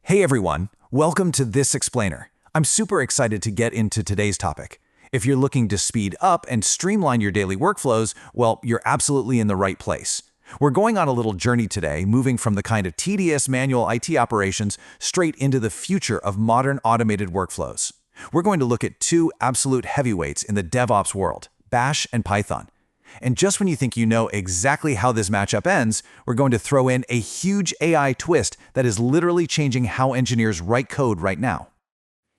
Hey everyone, welcome to This Explainer. I'm super excited to get into today's topic. If you're looking to speed up and streamline your daily workflows, well, you're absolutely in the right place. We're going on a little journey today, moving from the kind of tedious manual IT operations straight into the future of modern automated workflows. We're going to look at two absolute heavyweights in the DevOps world, Bash and Python. And just when you think you know exactly how this matchup ends, we're going to throw in a huge AI twist that is literally changing how engineers write code right now.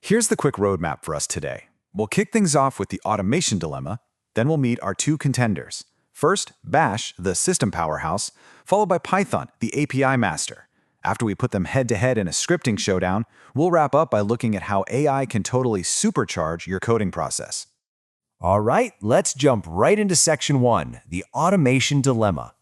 Here's the quick roadmap for us today. We'll kick things off with the automation dilemma, then we'll meet our two contenders. First, Bash, the system powerhouse, followed by Python, the API master. After we put them head-to-head in a scripting showdown, we'll wrap up by looking at how AI can totally supercharge your coding process. All right, let's jump right into Section 1, the automation dilemma.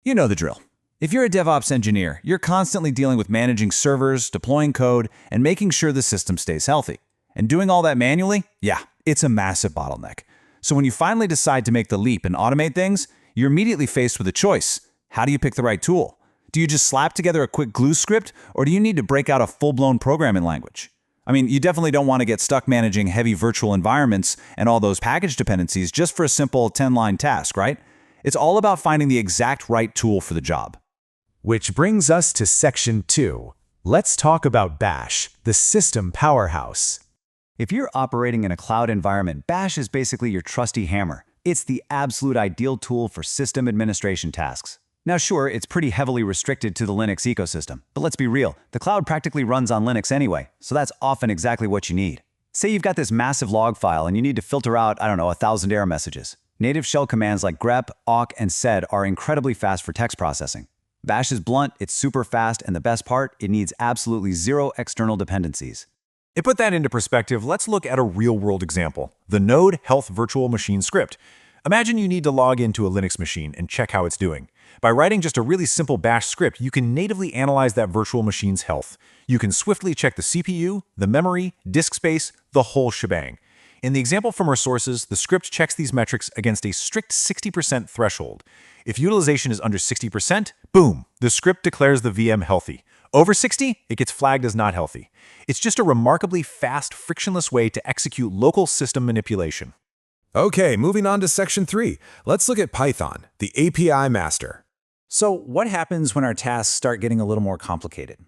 You know the drill. If you're a DevOps engineer, you're constantly dealing with managing servers, deploying code, and making sure the system stays healthy. And doing all that manually? Yeah, it's a massive bottleneck. So when you finally decide to make the leap and automate things, you're immediately faced with a choice. How do you pick the right tool? Do you just slap together a quick glue script, or do you need to break out a full-blown programming language? I mean, you definitely don't want to get stuck managing heavy virtual environments and all those package dependencies just for a simple 10-line task, right? It's all about finding the exact right tool for the job. Which brings us to Section 2. Let's talk about Bash, the system powerhouse. If you're operating in a cloud environment, Bash is basically your trusty hammer. It's the absolute ideal tool for system administration tasks. Now sure, it's pretty heavily restricted to the Linux ecosystem, but let's be real, the cloud practically runs on Linux anyway, so that's often exactly what you need. Say you've got this massive log file and you need to filter out, 1,000 error messages. Native shell commands like grep, awk, and sed are incredibly fast for text processing. Bash is blunt, it's super fast, and the best part, it needs absolutely zero external dependencies. To put that into perspective, let's look at a real-world example, the Node Health Virtual Machine script. Imagine you need to log into a Linux machine and check how it's doing. By writing just a really simple Bash script, you can natively analyze that virtual machine's health. You can swiftly check the CPU, the memory, disk space, the whole shebang. In the example from our sources, the script checks these metrics against a strict 60% threshold. If utilization is under 60%, boom, the script declares the VM healthy. Over 60, it gets flagged as not healthy. It's just a remarkably fast, frictionless way to execute local system manipulation. Okay, moving on to Section 3. Let's look at Python, the API master. So what happens when our tasks start getting a little more complicated?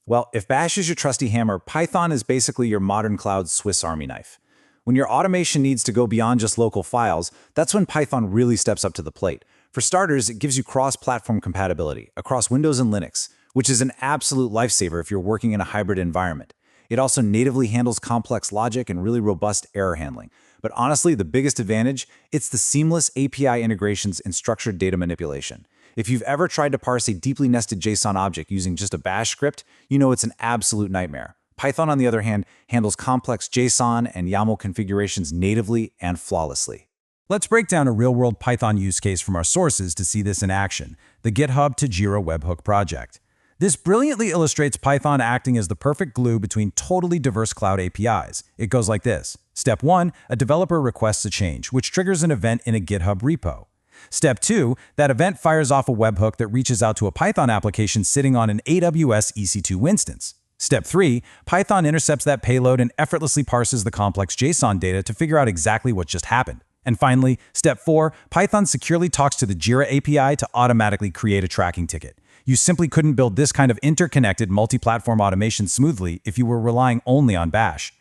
Well, if Bash is your trusty hammer, Python is basically your modern cloud Swiss Army knife. When your automation needs to go beyond just local files, that's when Python really steps up to the plate. For starters, it gives you cross-platform compatibility across Windows and Linux, which is an absolute lifesaver if you're working in a hybrid environment. It also natively handles complex logic and really robust error handling. But honestly, the biggest advantage, it's the seamless API integrations and structured data manipulation. If you've ever tried to parse a deeply nested JSON object using just a Bash script, you know it's an absolute nightmare. Python, on the other hand, handles complex JSON and YAML configurations natively and flawlessly. Let's break down a real-world Python use case from our sources to see this in action, the GitHub to Jira webhook project. This brilliantly illustrates Python acting as the perfect glue between totally diverse cloud APIs. It goes like this. Step 1, a developer requests a change, which triggers an event in a GitHub repo. Step 2, that event fires off a webhook that reaches out to a Python application sitting on an AWS EC2 instance. Step 3, Python intercepts that payload and effortlessly parses the complex JSON data to figure out exactly what just happened. And finally, Step 4, Python securely talks to the Jira API to automatically create a tracking ticket. You simply couldn't build this kind of interconnected multi-platform automation smoothly if you were relying only on Bash.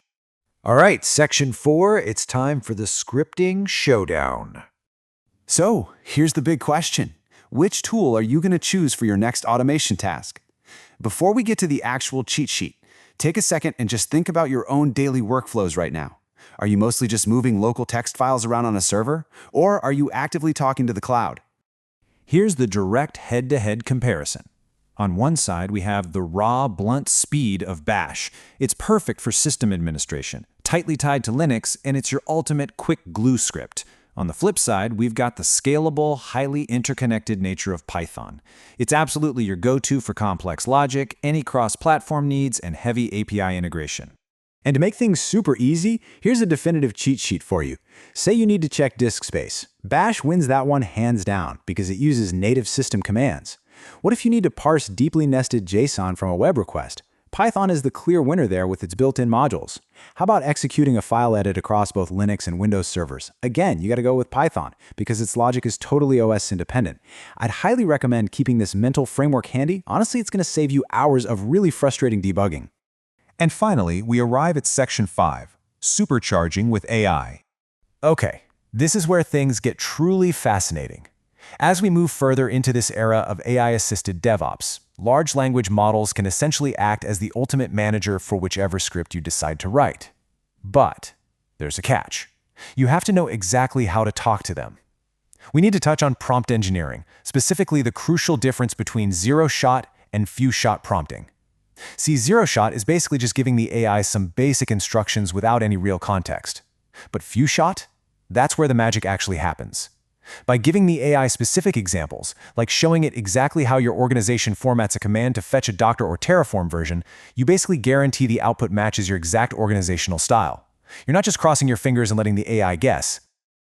All right, Section 4, it's time for the scripting showdown. So, here's the big question. Which tool are you going to choose for your next automation task? Before we get to the actual cheat sheet, take a second and just think about your own daily workflows right now. Are you mostly just moving local text files around on a server? Or are you actively talking to the cloud? Here's the direct head-to-head comparison. On one side, we have the raw, blunt speed of Bash. It's perfect for system administration, tightly tied to Linux, and it's your ultimate quick glue script. On the flip side, we've got the scalable, highly interconnected nature of Python. It's absolutely your go-to for complex logic, any cross-platform needs, and heavy API integration. And to make things super easy, here's a definitive cheat sheet for you. Say you need to check disk space. Bash wins that one hands down because it uses native system commands. What if you need to parse deeply nested JSON from a web request? Python is the clear winner there with its built-in modules. How about executing a file edit across both Linux and Windows servers? Again, you got to go with Python because its logic is totally OS independent. I'd highly recommend keeping this mental framework handy. Honestly, it's going to save you hours of really frustrating debugging. And finally, we arrive at Section 5, Supercharging with AI. Okay, this is where things get truly fascinating. As we move further into this era of AI-assisted DevOps, large language models can essentially act as the ultimate manager for whichever script you decide to write. But there's a catch. You have to know exactly how to talk to them. We need to touch on prompt engineering, specifically the crucial difference between zero-shot and few-shot prompting. See, zero-shot is basically just giving the AI some basic instructions without any real context. But few-shot? That's where the magic actually happens. By giving the AI specific examples, like showing it exactly how your organization formats a command to fetch a Docker or Terraform version, you basically guarantee the output matches your exact organizational style. You're not just crossing your fingers and letting the AI guess.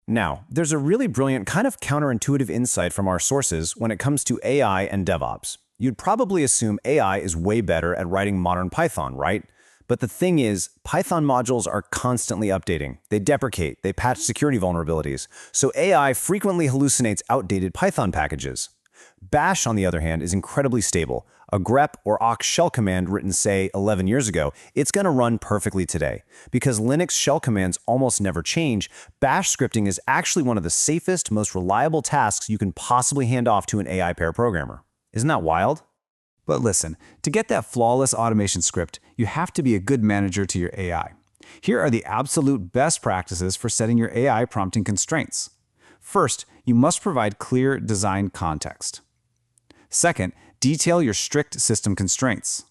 Now, there's a really brilliant kind of counterintuitive insight from our sources when it comes to AI and DevOps. You'd probably assume AI is way better at writing modern Python, right? But the thing is, Python modules are constantly updating. They deprecate, they patch security vulnerabilities, so AI frequently hallucinates outdated Python packages. Bash, on the other hand, is incredibly stable. A grep or awk shell command written, say, 11 years ago, it's going to run perfectly today. Because Linux shell commands almost never change, Bash scripting is actually one of the safest, most reliable tasks you can possibly hand off to an AI pair programmer. Isn't that wild? But listen, to get that flawless automation script, you have to be a good manager to your AI. Here are the absolute best practices for setting your AI prompting constraints. First, you must provide clear design context. Second, detail your strict system constraints.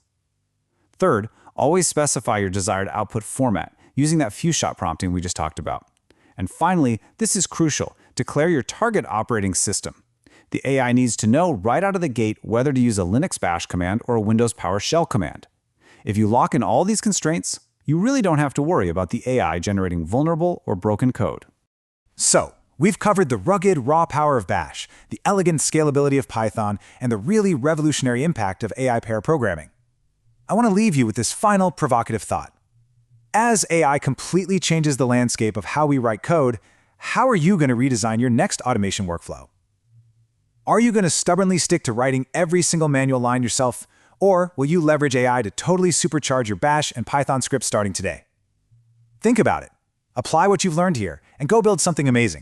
Third, always specify your desired output format, using that few-shot prompting we just talked about. And finally, this is crucial, declare your target operating system. The AI needs to know right out of the gate whether to use a Linux bash command or a Windows PowerShell command. If you lock in all these constraints, you really don't have to worry about the AI generating vulnerable or broken code. So, we've covered the rugged, raw power of Bash, the elegant scalability of Python, and the really revolutionary impact of AI pair programming. I want to leave you with this final provocative thought. As AI completely changes the landscape of how we write code, how are you going to redesign your next automation workflow? Are you going to stubbornly stick to writing every single manual line yourself, or will you leverage AI to totally supercharge your Bash and Python scripts starting today? Think about it. Apply what you've learned here, and go build something amazing.